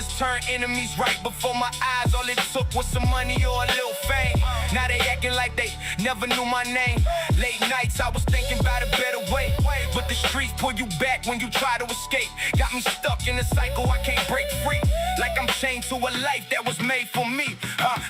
brothers turned enemies right before my eyes. All it took was some money or a little fame. Now they acting like they never knew my name. Late nights I was thinking about a better way, but the streets pull you back when you try to escape. Got me stuck in a cycle I can't break free, like I'm chained to a life that was made for me.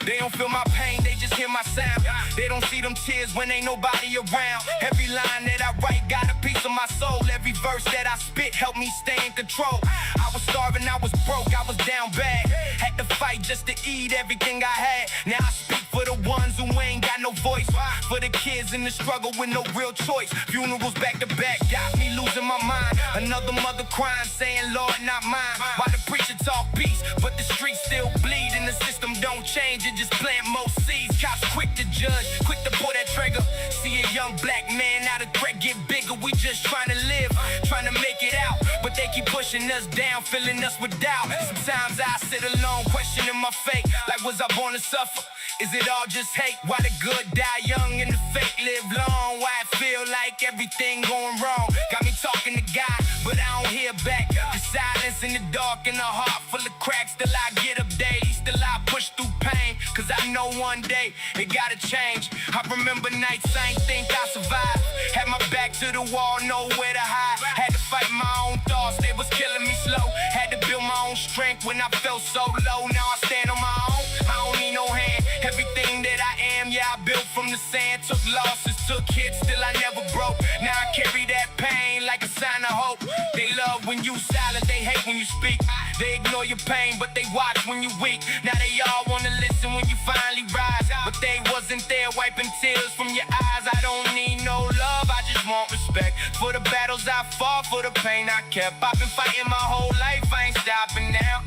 They don't feel my pain, they just hear my sound. They don't see them tears when ain't nobody around. Every line that I write got a piece of my soul. Every verse that I spit helped me stay in control. I was starving, I was broke, I was down bad. Had to fight just to eat everything I had. Now I speak for the ones who ain't got no voice, for the kids in the struggle with no real choice. Funerals back to back got me losing my mind. Another mother crying, saying, Lord, not mine. Why the preacher talk peace, but the streets still bleed, and the system don't change, it just plant more seeds. Cops quick to judge, quick to pull that trigger. See a young black man, now the threat get bigger. We just trying to live, trying to make it out, but they keep pushing us down, filling us with doubt. Sometimes I sit alone, questioning my fate, like was I born to suffer? Is it all just hate? Why the good die young and the fake live long? Why I feel like everything going wrong? Got me talking to God, but I don't hear back. The silence in the dark and the heart full of cracks. Still I get up days, still I push through pain, cause I know one day it gotta change. I remember nights I ain't think I survived. Had my back to the wall, nowhere to hide. Had to fight my own thoughts, they was killing me slow. Had to build my own strength when I felt so low. Now I stand on my own, I don't need no hand. Everything that I am, yeah, I built from the sand. Took losses, took hits, still I never broke. Now I carry that pain like a sign of hope. They love when you silent, they hate when you speak. They ignore your pain, but they watch when you weak. Now they all wanna listen when you finally rise, but they wasn't there wiping tears from your eyes. I don't need no love, I just want respect for the battles I fought, for the pain I kept. I've been fighting my whole life, I ain't stopping now.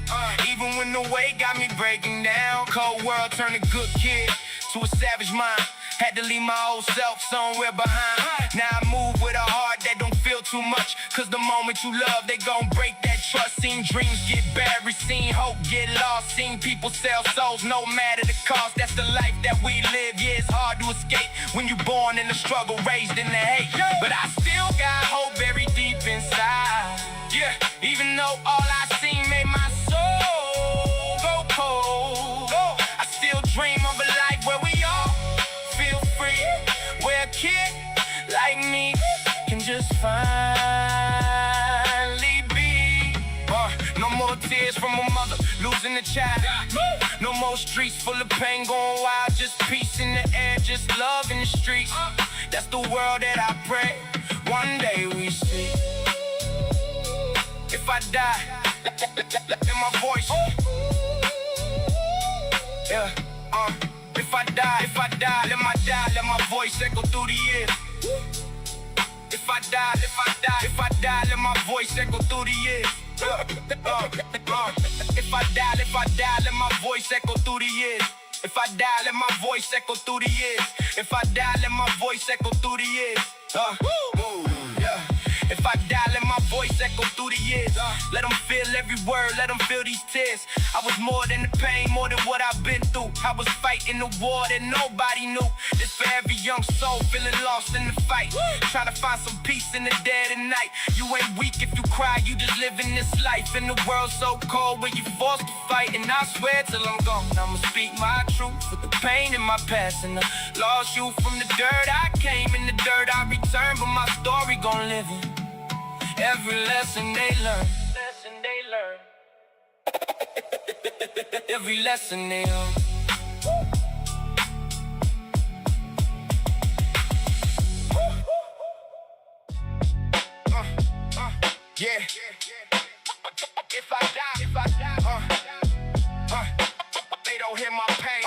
Even when the weight got me breaking down. Cold world turned a good kid to a savage mind. Had to leave my old self somewhere behind. Now I move with a heart that don't feel too much, cause the moment you love, they gon' break that trust. Seen dreams get buried, seen hope get lost, seen people sell souls no matter the cost. That's the life that we live, yeah, it's hard to escape when you born in the struggle, raised in the hate. But I still got hope buried deep inside, yeah, even though all I seen made my soul go cold. I still dream of a life where we all feel free, where a kid like me can just finally be. No more tears from a mother losing a child. No more streets full of pain going wild. Just peace in the air, just love in the streets. That's the world that I pray one day we see. If I die, in my voice, yeah, if I die, let my voice echo through the years. If I die, let my voice echo through the years. If I die, let my voice echo through the years. If I die, let my voice echo through the years. If I die, let my voice echo through the years. Yeah. If I die, let my voice echo through the years. Let them feel every word, let them feel these tears. I was more than the pain, more than what I've been through. I was fighting the war that nobody knew. This for every young soul feeling lost in the fight, trying to find some peace in the dead of night. You ain't weak if you cry, you just living this life. In the world so cold where you forced to fight. And I swear till I'm gone, I'ma speak my truth with the pain in my past and the lost you from the dirt. I came in the dirt, I returned, but my story gon' live in every lesson they learn. Every lesson they learn. Yeah. If I die, they don't hear my pain.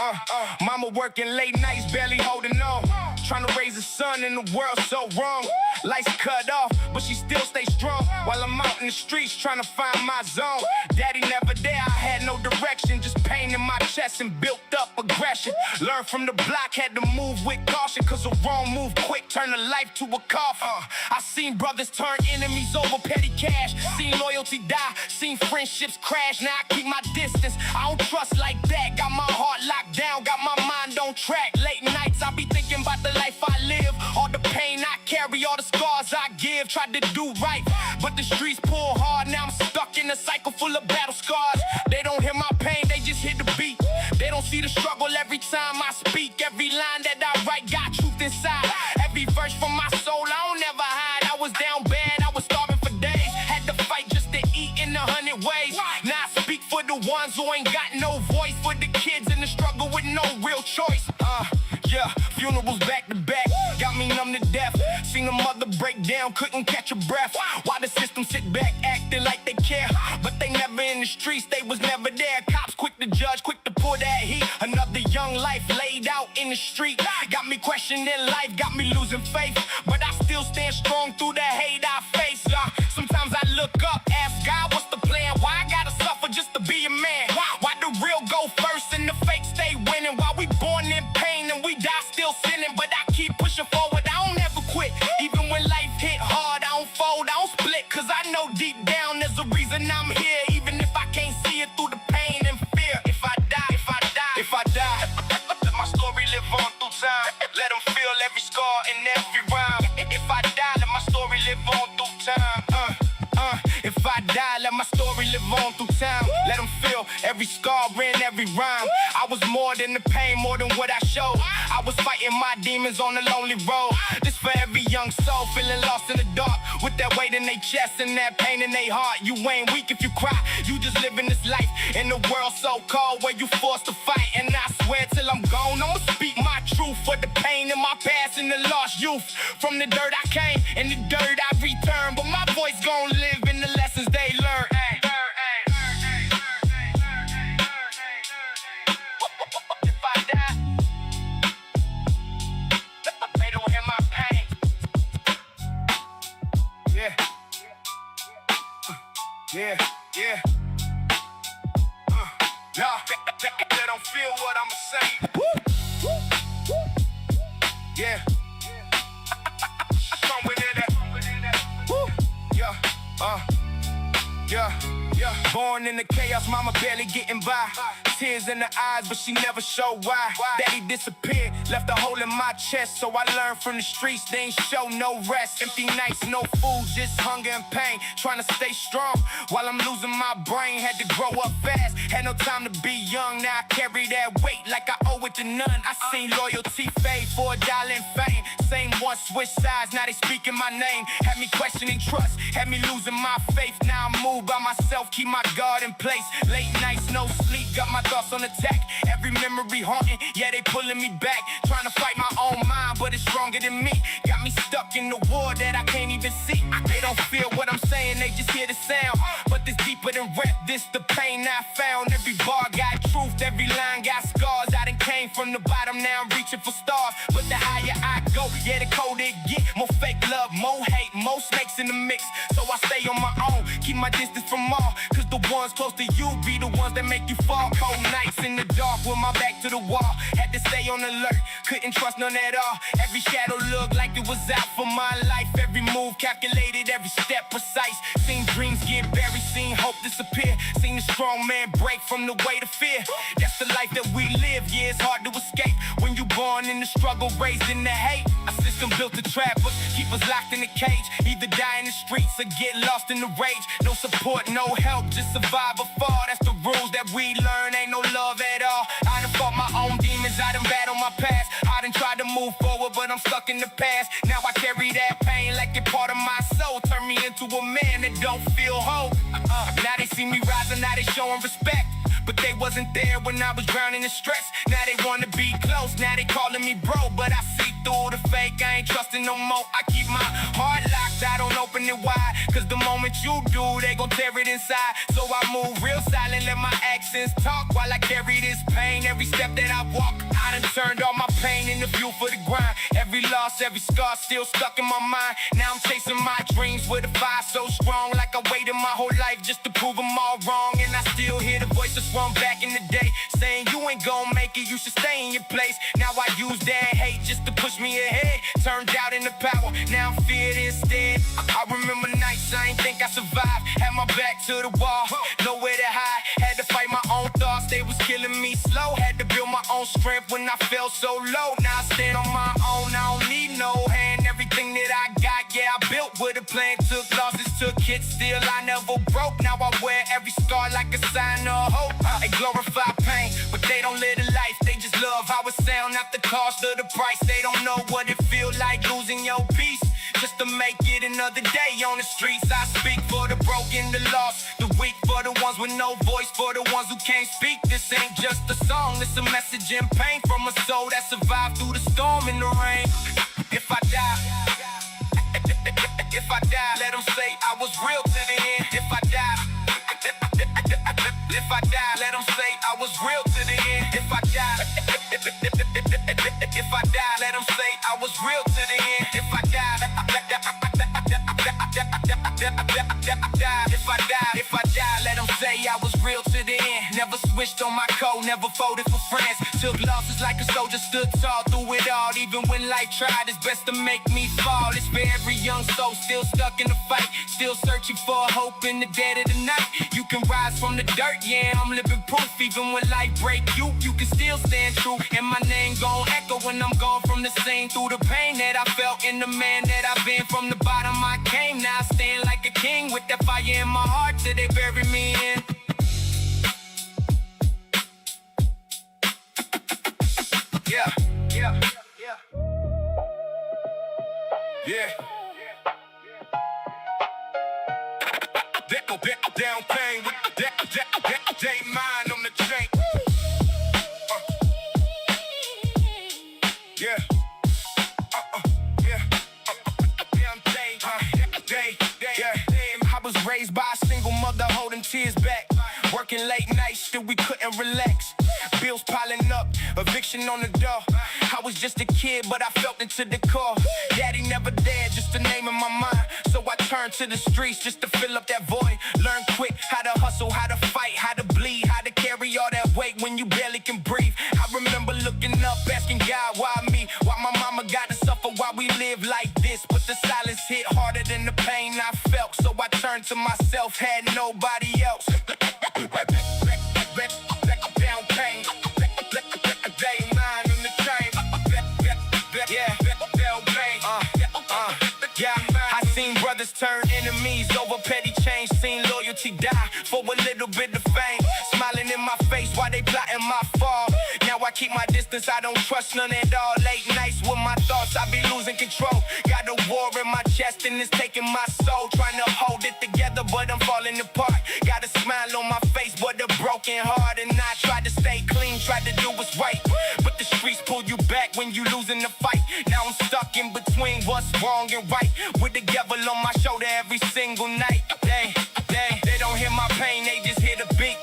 Mama working late nights, barely holding on. Trying to raise a son in the world so wrong. Lights cut off, but she still stay strong. While I'm out in the streets trying to find my zone. Daddy never there, I had no direction. Just pain in my chest and built up aggression. Learned from the block, had to move with caution, cause a wrong move quick turned a life to a coffin. I seen brothers turn enemies over petty cash. Seen loyalty die, seen friendships crash. Now I keep my distance, I don't trust like that. Got my heart locked down, got my mind on track. Late nights I be thinking about the life I live. All the pain I carry, all the scars I give. Tried to do right, but the streets pull hard. Now I'm stuck in a cycle full of battle scars. They don't deepest inside. Every verse from my soul, I don't never hide. I was down bad, I was starving for days. Had to fight just to eat in 100 ways. Now I speak for the ones who ain't got no voice, for the kids in the struggle with no real choice. Yeah, funerals back to back, got me numb to death. Seen a mother break down, couldn't catch a breath. While the system sit back, acting like they care, but they never in the streets, they was never there. Cops quick to judge, quick to pull that heat. Another young life laid out in the street. Got me questioning life, got me losing faith, but I still stand strong through the hate I face. Sometimes I look up, ask God, what's the plan? Why I gotta suffer just to be a man? Why the real go first and the fake stay winning? Why we born in pain and we die still sinning? But I keep pushing forward, I don't ever quit. Even when life hit hard, I don't fold, I don't split. Cause I know deep down there's a reason I'm here. Even if I can't see it through the pain and fear. If I die, let my story live on through time. Let them feel every scar and every rhyme. If I die, let my story live on through time. If I die, let my story live on through time. Let them feel every scar and every rhyme. I was more than the pain, more than what I showed. I was fighting my demons on the lonely road. This for every young soul feeling lost in the dark, with that weight in their chest and that pain in their heart. You ain't weak if you cry, you just living this life in a world so cold where you forced to fight. And I swear till I'm gone, I'ma speak my truth for the pain in my past and the lost youth. From the dirt I came, and the dirt I return, but my voice gon' live in the lessons they learn. If I die, they don't hear my pain. Yeah. They don't feel what I'ma say. Yeah. Somewhere near that. Yeah. Born in the chaos, mama barely getting by. Tears in the eyes, but she never showed why. Daddy disappeared, left a hole in my chest. So I learned from the streets, they ain't show no rest. Empty nights, no food, just hunger and pain. Trying to stay strong while I'm losing my brain. Had to grow up fast, had no time to be young. Now I carry that weight like I owe it to none. I seen loyalty fade for $1 in fame. Same one switch sides, now they speaking my name. Had me questioning trust, had me losing my faith. Now I move by myself, keep my guard in place. Late nights, no sleep, got my thoughts on attack. Every memory haunting, yeah, they pulling me back. Trying to fight my own mind, but it's stronger than me. Got me stuck in the war that I can't even see. They don't feel what I'm saying, they just hear the sound. But this deeper than rap, this the pain I found. Every bar got truth, every line got scars. I done came from the bottom, now I'm reaching for stars. But the higher I go, yeah, the colder it get. More fake love, more hate, more snakes in the mix. So I stay on my own, keep my distance from all. Cause the ones close to you be the ones that make you fall. Cold nights in the dark with my back to the wall. Had to stay on alert, couldn't trust none at all. Every shadow looked like it was out for my life. Every move calculated, every step precise. Seen dreams get buried, seen hope disappear. Seen a strong man break from the weight of fear. That's the life that we live, yeah, it's hard to escape. When you born in the struggle, raised in the hate. A system built to trap us, keep us locked in a cage. Either die in the streets or get lost in the rage. No support, no help, just survive or fall. That's the rules that we learn, ain't no love at all. I done fought my own demons, I done battled my past. I done tried to move forward, but I'm stuck in the past. Now I carry that pain like it's part of my soul. Turn me into a man that don't feel whole. Now they see me rising, now they showing respect. But they wasn't there when I was drowning in stress. Now they wanna be close, now they calling me bro. But I see through the fake, I ain't trusting no more. I keep my heart locked, I don't open it wide. Cause the moment you do, they gon' tear it inside. So I move real silent, let my actions talk. While I carry this pain, every step that I walk. I done turned all my pain into fuel for the grind. Every loss, every scar still stuck in my mind. Now I'm chasing my dreams with a fire so strong. Like I waited my whole life just to prove them all wrong. And I still hear the voices from back in the day saying you ain't gon' make it, you should stay in your place. Now I use that hate just to push me ahead. Turned out into power, now I'm feared instead. I remember nights I ain't think I survived. Had my back to the wall, nowhere to hide. Had to fight my own thoughts, they was killing me slow. Had to build my own strength when I felt so low. Now I stand on my own, I don't need no hand. Everything that I got, yeah, I built with a plan. Took losses, took hits, still I never broke. Now I wear every scar like a sign of hope. They glorify pain, but they don't live the life. They just love how it sound, not the cost of the price. They don't know what it another day on the streets. I speak for the broken, the lost, the weak, for the ones with no voice, for the ones who can't speak. This ain't just a song, it's a message in pain from a soul that survived through the storm and the rain. If I die, let them say I was real to the end. If I die, let them say I was real to the end. If I die, let them say I was real to the end. If I die, let them say I was real to the end. Never switched on my code, never folded for friends. Took losses like a soldier, stood tall through it all. Even when life tried its best to make me fall. It's for every young soul still stuck in the fight, still searching for hope in the dead of the night. You can rise from the dirt, yeah, I'm living proof. Even when life break you, you can still stand true. And my name gon' echo when I'm gone from the scene. Through the pain that I felt and the man that I've been. From the bottom I came, now I stand like a king. With that fire in my heart till they bury me in. Yeah, yeah, yeah. Yeah. Down pain with they mind on the chain. Yeah. I was raised by a single mother holding tears back. Working late nights, still we couldn't relax. Bills piling up, eviction on the door. I was just a kid, but I felt it to the core. Daddy never dared, just a name in my mind. So I turned to the streets just to fill up that void. Learn quick how to hustle, how to fight, how to bleed, how to carry all that weight when you barely can breathe. I remember looking up, asking God, why me? Why my mama gotta suffer while we live like this? But the silence hit harder than the pain I felt. So I turned to myself, had nobody else. Down pain, they mind on the train. Yeah, I seen brothers turn enemies over petty change. Seen loyalty die for a little bit of fame. Smiling in my face while they plotting my fall. Now I keep my distance, I don't trust none at all. Late nights with my thoughts, I be losing control. Got a war in my chest and it's taking my soul. Trying to hold it together, but I'm falling apart. Got a smile on my face, but a broken heart. And I tried to stay clean, tried to do what's right. But the streets pull you back when you losing the fight. Now I'm stuck in between what's wrong and right. With the devil on my shoulder every single night. They don't hear my pain, they just hear the beat.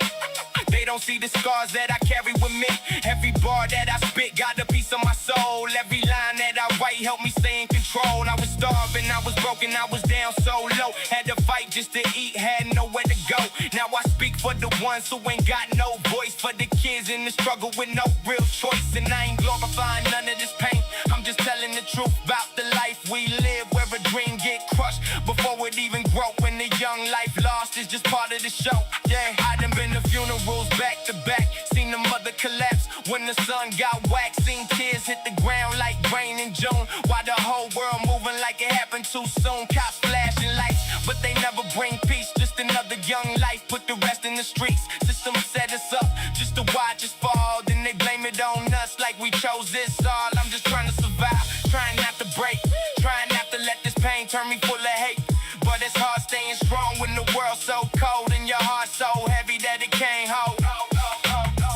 They don't see the scars that I carry with me. Every bar that I spit got a piece of my soul. Every line that I write helped me stay in control. I was starving, I was broken, I was down so low. Had to fight just to eat, had nowhere to go. Now I speak for the ones who ain't got no voice. For the kids in the struggle with no real choice. And I ain't glorifying none of this pain. I'm just telling the truth about the life we live. Where a dream get crushed before it even grow. When the young life lost is just part of the show. Yeah, I done been to funerals back to back. Seen the mother collapse when the sun got waxed. Seen tears hit the ground like rain in June. While the whole world moving like it happened too soon. Cops flashing lights, but they never bring peace. Just another young life, put the rest in the streets. System set us up just to watch us fall. Then they blame it on us like we chose this all. I'm just trying to survive, trying not to break, trying not to let this pain turn me full of hate. But it's hard staying strong when the world's so cold and your heart so heavy that it can't hold.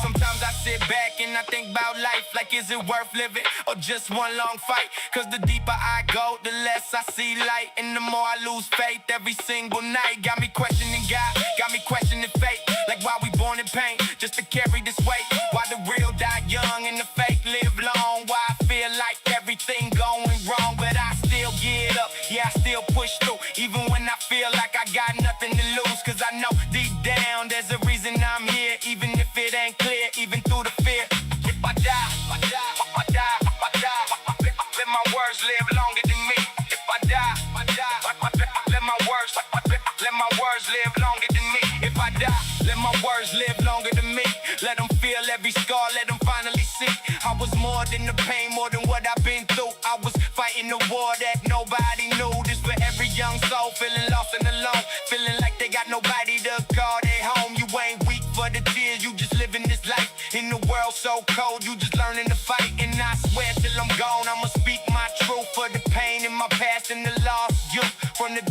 Sometimes I sit back and I think about life, like is it worth living or just one long fight? Cause the deeper I go, the less I see light, and the more I lose faith every single night. Got me questioning God, got me questioning fate. Like why we born in pain, just to carry this weight? Why the real die young and the fake live long? Why I feel like everything going wrong, but I still get up, yeah, I still push through. Even when I feel like I got nothing to lose. Cause I know deep down there's a reason I'm here. Even if it ain't clear, even through the fear. If I die, let my words live longer than me. If I die, let my words live longer than me. If I die, let my words live longer than me. Let them feel every scar, let them finally see. I was more than the pain, more than what I've been through. I was fighting the war that nobody knew. This for every young soul feeling lost and alone, feeling like they got nobody to call their home. You ain't weak for the tears, you just living this life. In the world so cold, you just learning to fight. And I swear till I'm gone, I'ma speak my truth. For the pain in my past and the lost youth. From the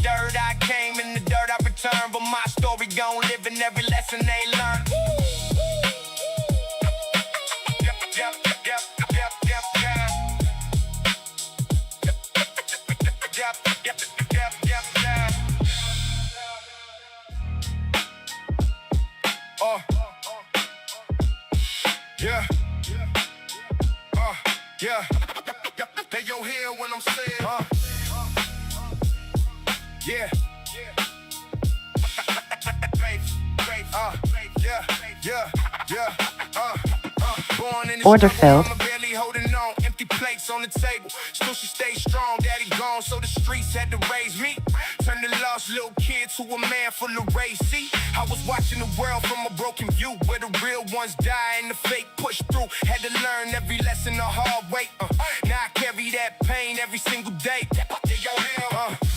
Yeah. Yeah. They gon' hear when I'm saying, yeah. Order filled. Barely holding on, empty plates on the table. Still she stay strong, daddy gone, so the streets had to raise me. Turned the lost little kid to a man full of race. See, I was watching the world from a broken view, where the real ones die and the fake push through. Had to learn every lesson the hard way. Now I carry that pain every single day.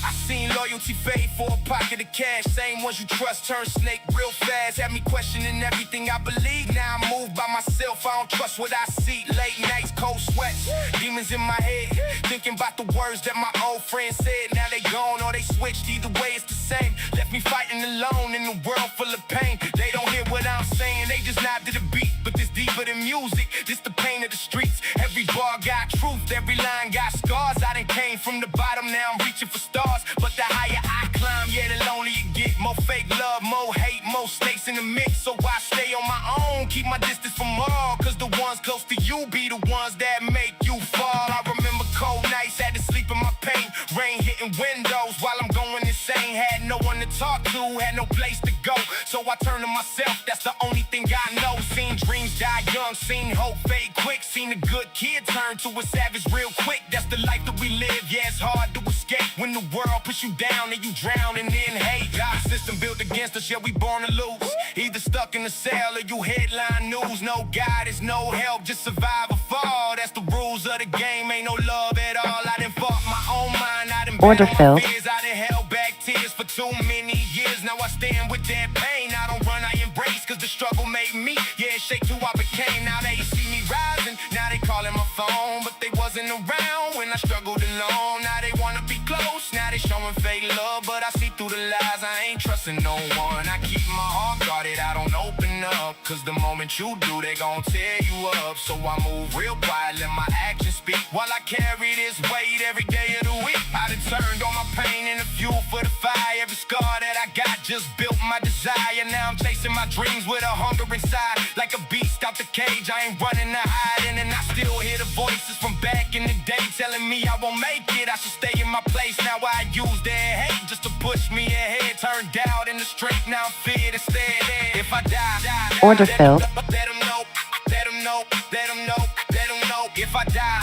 I seen loyalty fade for a pocket of cash. Same ones you trust turn snake real fast. Had me questioning everything I believe. Now I move by myself, I don't trust what I see. Late nights, cold sweats, demons in my head. Thinking about the words that my old friends said. Now they gone or they switched, either way it's the same. Left me fighting alone in a world full of pain. They don't hear what I'm saying, they just nod to the beat. But this deeper than music, this the pain of the streets. Every bar got truth, every line got scars. I done came from the bottom, now I'm reaching for stars. But the higher I climb, yeah, the lonelier it get. More fake love, more hate, more snakes in the mix. So I stay on my own, keep my distance from all. Cause the ones close to you be the ones that make you fall. I remember cold nights, had to sleep in my pain. Rain hitting windows while I'm going insane. Had no one to talk to, had no place to go. So I turned to myself, that's the only thing I know. Seen dreams die young, seen hope fade quick. Seen a good kid turn to a savage real quick. That's the life that we live, yeah, it's hard to escape. When the world puts you down and you drown and then hate. The system built against us, yeah, we born to lose. Either stuck in the cell or you headline news. No guidance, no help, just survive or fall. That's the rules of the game, ain't no love at all. I done fought my own mind, I done Order filled. fears, I done held back tears for too many years. Now I stand with that pain, I don't run, I embrace. Cause the struggle made me, yeah, it shaped who I became. Now they see me rising, now they calling my phone. But they wasn't around when I struggled alone. Now they wanna be close, now they showing fake love. But I see through the lies, I ain't trusting no one. I keep my heart guarded, I don't open up. Cause the moment you do, they gon' tear you up. So I move real quiet, let my actions speak. While I carry this weight every day of the week. I done turned all my pain into fuel for the fire. Every scar that I got just built my desire. Now I'm chasing my dreams with a hunger inside. Like a beast out the cage, I ain't running or hiding. And I still hear the voices from back in the day telling me I won't make it, I should stay in my place. Now I use their hate just to push me ahead. Turned doubt into strength, now I'm feared instead. If I die, Order filled. let them know, let them know, let them know, let them know. If I die,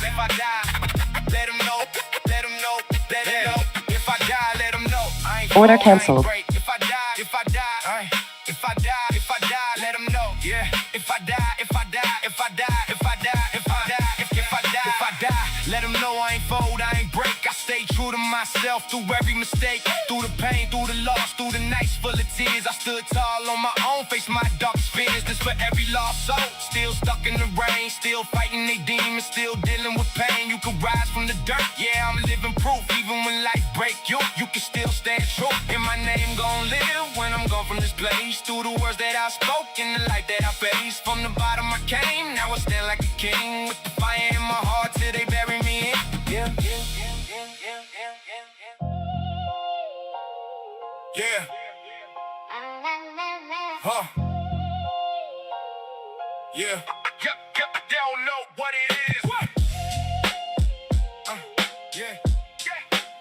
let them know, let them know, let them know. If I die, let them know. I ain't Order cold, canceled. I ain't great. If I die, if I die, if I die, let them know. Yeah. If I die, if I die, if I die, if I die, if I die, if I die, let them know I ain't fold, I ain't break. I stay true to myself through every mistake, through the pain, through the loss, through the nights full of tears. I stood tall on my own, faced my darkest fears. This for every lost soul, still stuck in the rain, still fighting they demons, still dealing with pain. You can rise from the dirt, yeah, I'm living proof. Even when life break you, you can still stand true. And my name gon' live when I'm gone from this place. Through the words that I spoke and the life that I faced. From the bottom I came, now I stand like a king. With the fire in my heart till they bury me in. Yeah. Yeah. They don't know what it is.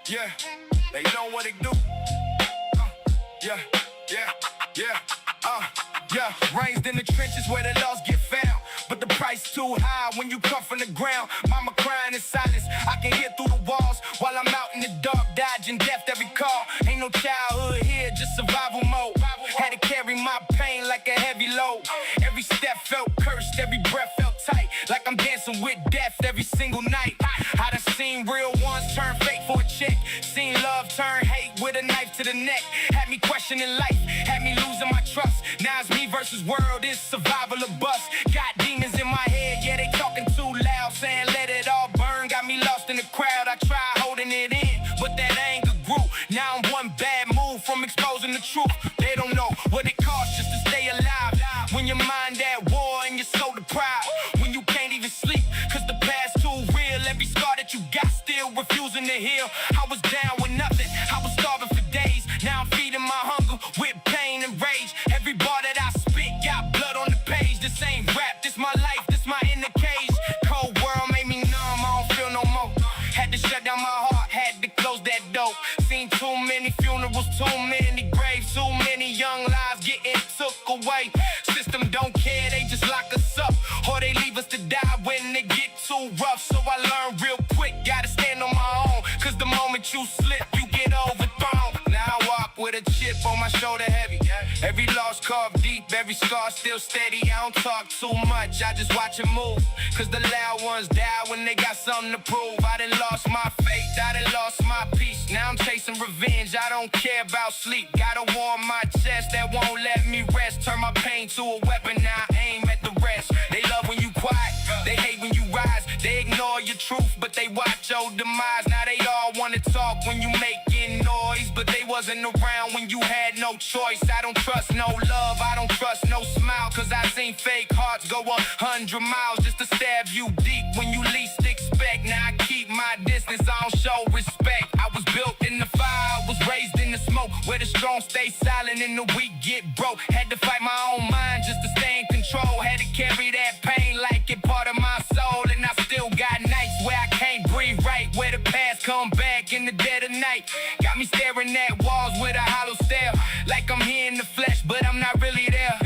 Yeah. They know what it do. Raised in the trenches where the lost get found. But the price too high when you come from the ground. Mama crying in silence, I can hear through the walls. While I'm out in the dark, dodging death every call. Ain't no childhood here, just survival mode. Had to carry my pain like a heavy load. Every step felt cursed, every breath felt tight. Like I'm dancing with death every single night. I done seen real ones turn fake for a check. Seen love turn hate with a knife to the neck. Had me questioning life, had me losing my trust. Now it's me versus world, it's survival or bust. Got demons in my head, yeah, they talking too loud. Saying let it all burn, got me lost in the crowd. I tried holding it in, but that anger grew. Now I'm one bad move from exposing the truth. They don't know what it costs just to stay alive. When your mind at war and you're so deprived. When you can't even sleep, cause the past too real. Every scar that you got still refusing to heal. I was down with nothing, I was starving for days. Now I'm feeding my hunger with pain and rage. Every bar that I spit got blood on the page. This ain't rap, this my life, this before my shoulder heavy. Every loss carved deep, every scar still steady. I don't talk too much, I just watch it move. Cause the loud ones die when they got something to prove. I done lost my faith, I done lost my peace. Now I'm chasing revenge, I don't care about sleep. Got a war on my chest that won't let me rest. Turn my pain to a weapon, now I aim at the rest. They love when you quiet, they hate when you rise. They ignore your truth, but they watch your demise. Now they all wanna talk when you making noise, but they wasn't around when you had no choice. I don't trust no love, I don't trust no smile. Cause I seen fake hearts go 100 miles just to stab you deep when you least expect. Now I keep my distance, I don't show respect. I was built in the fire, I was raised in the smoke, where the strong stay silent and the weak get broke. Had to fight my own mind just to stay in control. Had to carry that pain like it part of my soul. And I still got nights where I can't breathe right, where the past come back in the dead of night. Got me staring at walls with a hollow stare, like I'm here in the flesh, but I'm not really there.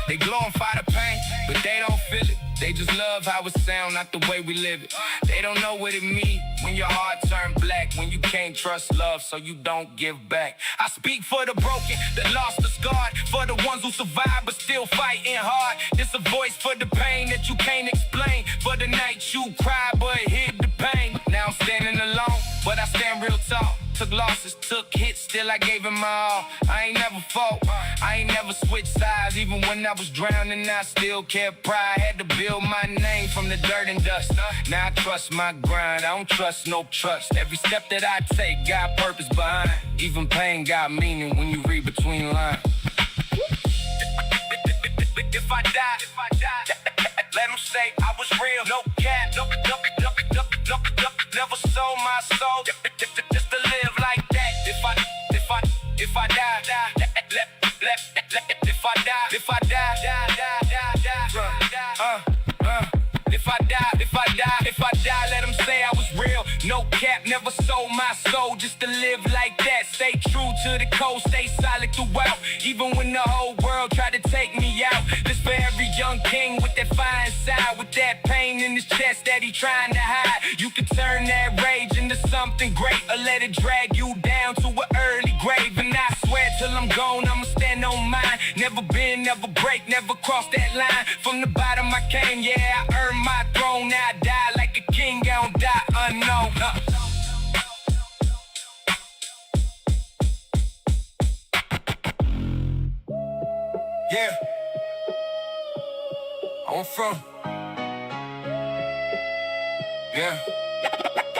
They glorify the pain, but they don't feel it. They just love how it sound, not the way we live it. They don't know what it means when your heart turn black, when you can't trust love, so you don't give back. I speak for the broken, the lost, the scarred, for the ones who survive but still fighting hard. This a voice for the pain that you can't explain, for the nights you cry but hid the pain. Now I'm standing alone, but I stand real tall. Took losses, took hits, still I gave him my all. I ain't never fought, I ain't never switched sides. Even when I was drowning, I still kept pride. Had to build my name from the dirt and dust. Now I trust my grind, I don't trust no trust. Every step that I take got purpose behind. Even pain got meaning when you read between lines. If I die, let them say I was real. No cap, never sold my soul just to live like that. If I die, if I die, let them say I was real. No cap, never sold my soul just to live like that. Stay true to the code, stay solid throughout. Even when the whole world tried to take me out. This for every young king with that fire inside, with that pain in his chest that he trying to hide. You can turn that rage into something great, or let it drag you down to an early grave. And I swear till I'm gone, I'ma stand on mine. Never bend, never break, never cross that line. From the bottom I came, yeah, I earned my throne. Now I die like a king, I don't die unknown. Yeah, I'm from. Yeah.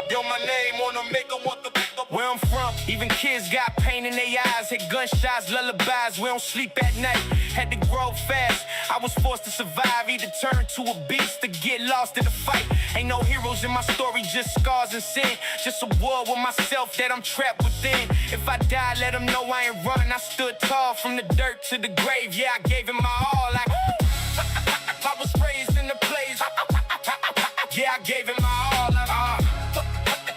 Yo, my name on the make 'em want the where I'm from, even kids got pain in their eyes. Hit gunshots, lullabies, we don't sleep at night. Had to grow fast, I was forced to survive. Either turn to a beast or get lost in the fight. Ain't no heroes in my story, just scars and sin. Just a war with myself that I'm trapped within. If I die, let them know I ain't run. I stood tall from the dirt to the grave. Yeah, I gave it my all. Like I was raised in the place. Yeah, I gave it my all.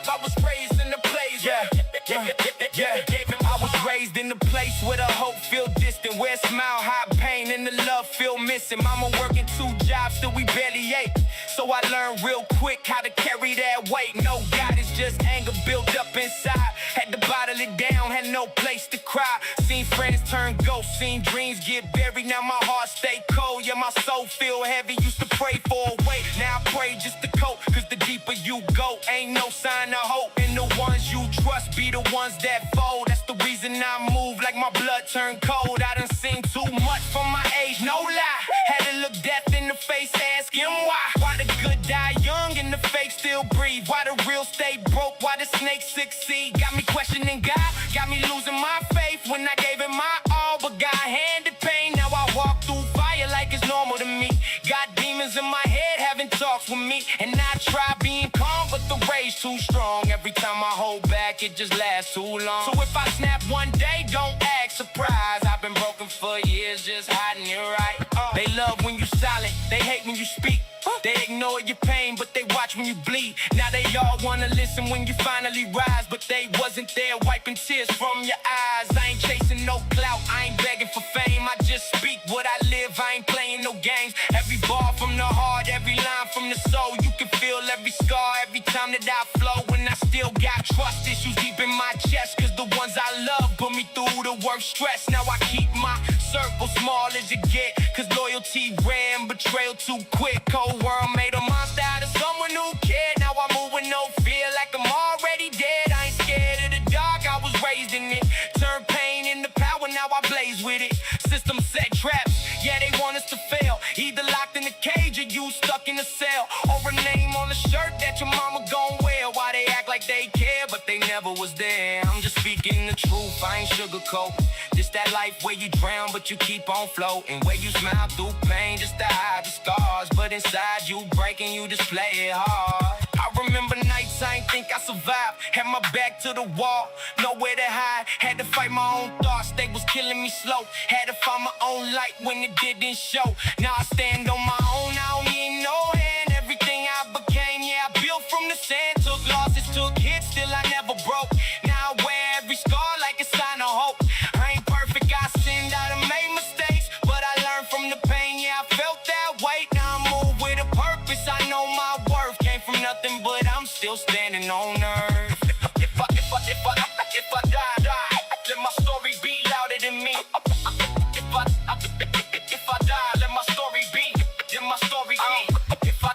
I was raised in the place. Yeah. I was raised in the place where the hope feel distant, where smile hide pain and the love feel missing. Mama working 2 jobs till we barely ate, so I learned real quick how to carry that weight. No God, it's just anger built up inside. Had to bottle it down, had no place to cry. Seen friends turn ghosts, seen dreams get buried. Now my heart stay cold, yeah, my soul feel heavy. Used to pray for a way, now I pray just to cope. Cause the deeper you go, ain't no sign of hope. And the ones you trust be the ones that fold. That's the reason I move like my blood turned cold. I done seen too much for my age, no lie. Had to look death in the face, ask him why. Why the good die young and the fake still breathe? Why the real stay broke, why the snakes succeed? Got me questioning God, got me losing my faith when I gave it my all. But God handed pain, now I walk through fire like it's normal to me. Got demons in my head having talks with me, and I try being calm, but the rage too strong. Every time I hold back, it just lasts too long. So if I snap one day, don't act surprised. I've been broken for years, just hiding it right. They love when you silent, they hate when you speak. They ignore your pain, but they watch when you bleed. Now they all wanna listen when you finally rise, but they wasn't there wiping tears from your eyes. I ain't chasing no clout, I ain't begging for fame. I just speak what I live, I ain't playing no games. Every bar from the heart, every line from the soul. You can feel every scar every time that I flow. And I still got trust issues deep in my chest, cause the ones I love put me through the worst. worth stress. Now I keep my circle small as it get, cause loyalty ran, betrayal too quick. Cold world made a monster out of someone who cared. Now I move with no fear, like I'm already dead. I ain't scared of the dark, I was raised in it. Turn pain into power, now I blaze with it. System set traps, yeah, they want us to fail. Either locked in a cage or you stuck in a cell. Or a name on the shirt that your mama gon' wear. Why they act like they care, but they never was there. I'm just speaking the truth, I ain't sugarcoat. This that life where you drown, but you keep on floating. Where you smile through pain just to hide the scars, but inside you breaking, you just play it hard. I remember nights I ain't think I survived. Had my back to the wall, nowhere to hide. Had to fight my own thoughts, they was killing me slow. Had to find my own light when it didn't show. Now I stand on my own, I don't need no hand. Everything I became, yeah, I built from the sand. Took losses, took hits, still I never broke. Now I wear every scar like a sign of hope. I ain't perfect, I sinned, I done made mistakes, but I learned from the pain, yeah, I felt that weight. Now I move with a purpose, I know my worth. Came from nothing, but I'm still standing on earth. If I die, let my story be louder than me. If I die, let my story be, let my story be. If I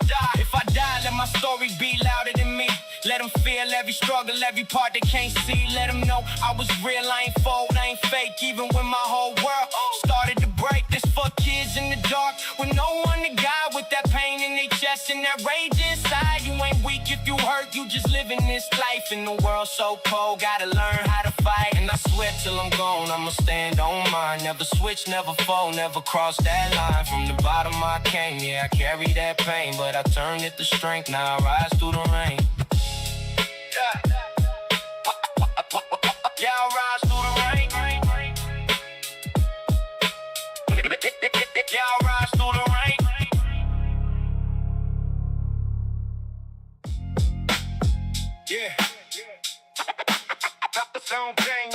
die, let my story be louder than me. Let them feel every struggle, every part they can't see. Let them know I was real, I ain't fold, I ain't fake. Even when my whole world started to break. This for kids in the dark with no one to guide, with that pain in their chest and that rage inside. You ain't weak if you hurt, you just living this life. In the world so cold, gotta learn how to fight. And I swear till I'm gone, I'ma stand on mine. Never switch, never fold, never cross that line. From the bottom I came, yeah, I carry that pain, but I turned it to strength, now I rise through the rain. Yeah, I rise through the rain. Yeah, I rise through the rain. Yeah. Not the sound thing.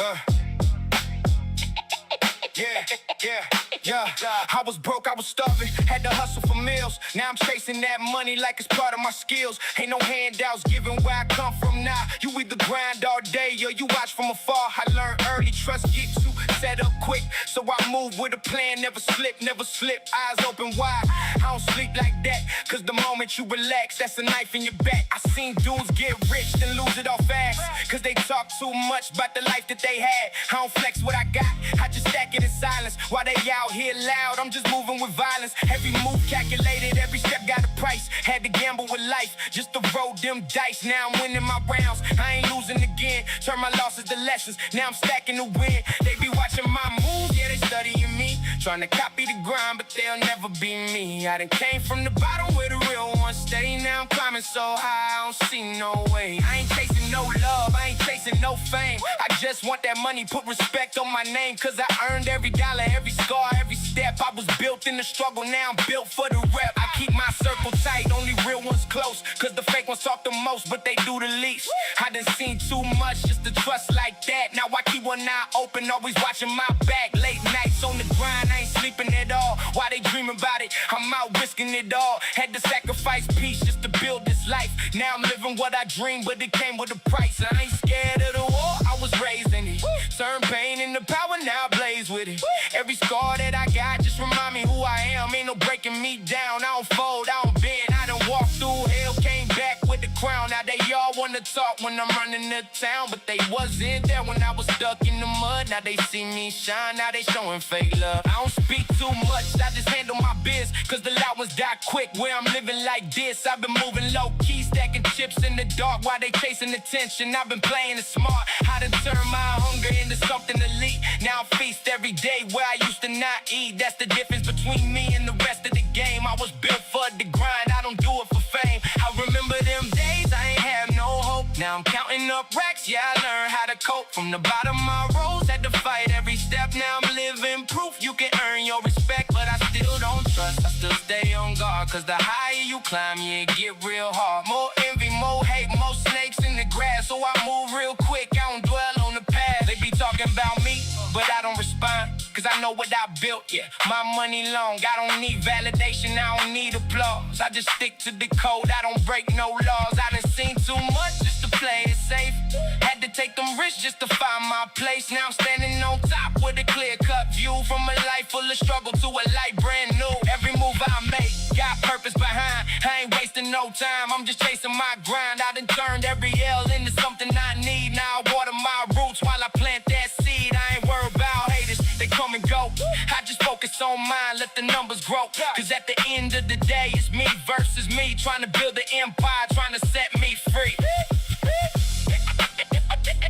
Yeah. I was broke, I was starving, had to hustle for meals. Now I'm chasing that money like it's part of my skills. Ain't no handouts given where I come from now. You either grind all day or you watch from afar. I learned early, trust get you set up quick. So I move with a plan, never slip, eyes open wide. I don't sleep like that, cause the moment you relax, that's a knife in your back. I seen dudes get rich then lose it all fast, cause they talk too much about the life that they had. I don't flex what I got, I just stack it in silence. While they out here loud, I'm just moving with violence. Every move calculated, every step got a price. Had to gamble with life, just to roll them dice. Now I'm winning my rounds, I ain't losing again. Turn my losses to lessons, now I'm stacking the win. They be watching my moves, yeah, they studying me. Trying to copy the grind, but they'll never be me. I done came from the bottom where the real ones stay. Now I'm climbing so high, I don't see no way. I ain't chasing no love, I ain't chasing no fame. I just want that money, put respect on my name. Cause I earned every dollar, every scar, every step. I was built in the struggle, now I'm built for the rep. I keep my circle tight, only real ones close. Cause the fake ones talk the most, but they do the least. I done seen too much just to trust like that. Now I keep one eye open, always watching my back. Late nights on the grind, I ain't sleeping at all. Why they dream about it? I'm out risking it all. Had to sacrifice peace just to build this life. Now I'm living what I dreamed, but it came with a price. I ain't scared of the war, I was raised in it. Turn pain into power, now I blaze with it. Every scar that I got just remind me who I am. Ain't no breaking me down, I don't fold, I don't bend. I done walked through hell, came back with the crown. Now they all wanna talk when I'm running the town, but they wasn't there when I was stuck in the mud. Now they see me shine, now they showing fake love. I don't speak too much, I just handle my biz, cause the loud ones die quick where I'm living like this. I've been moving low key, stacking chips in the dark while they chasing attention. I've been playing it smart, how to turn my hunger into something elite. Now I feast every day where I used to not eat. That's the difference between me and the rest of the game. I was built for the grind, I don't do it for fame. I remember them days, I ain't have no hope. Now I'm counting up racks, yeah, I learned how to cope. From the bottom I rose, had to fight every step. Now I'm living proof you can earn your respect, but I still don't trust, I still stay on guard. Cause the higher you climb, yeah, it get real hard. More envy, more hate, more snakes in the grass. So I move real quick, I don't dwell on the past. They be talking about me, but I don't respond. cause I know what I built, yeah. My money long, I don't need validation, I don't need applause. I just stick to the code, I don't break no laws. I done seen too much just to play it safe. Had to take them risks just to find my place. Now I'm standing on top with a clear-cut view. From a life full of struggle to a life brand new. Every move I make, got purpose behind. I ain't wasting no time, I'm just chasing my grind. I done turned every L into something I need. Now I water my roots while I plant that seed. I ain't worried about haters, they come and go. I just focus on mine, let the numbers grow. Cause at the end of the day, it's me versus me. Trying to build an empire, trying to set me free.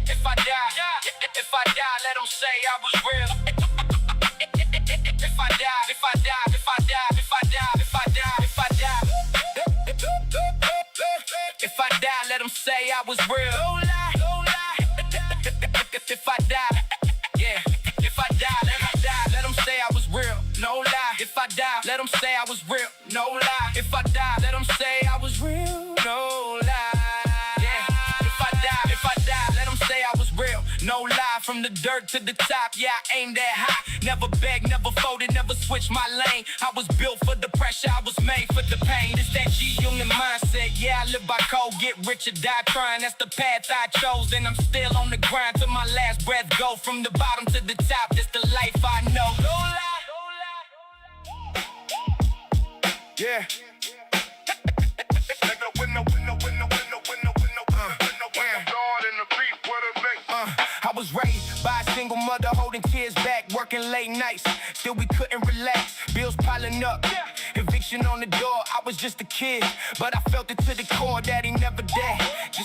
If I die, let them say I was real. If I die, let them say I was real. No lie, no lie. If I die, yeah. If I die, let them say I was real. No lie. If I die, let them say I was real. No lie. If I die, let them say I was real. No lie. Yeah. If I die, let them say I was real. No lie. From the dirt to the top, yeah, I aim that high. Never begged, never folded, never switched my lane. I was built for the pressure, I was made for the pain. It's that G-Unit mindset, yeah, I live by code. Get rich or die trying, that's the path I chose. And I'm still on the grind till my last breath go. From the bottom to the top, that's the life I know. No lie, no lie. Yeah. I was raised by a single mother holding kids back, working late nights. Still we couldn't relax, bills piling up. Eviction on the door, I was just a kid, but I felt it to the core that he never dead. Just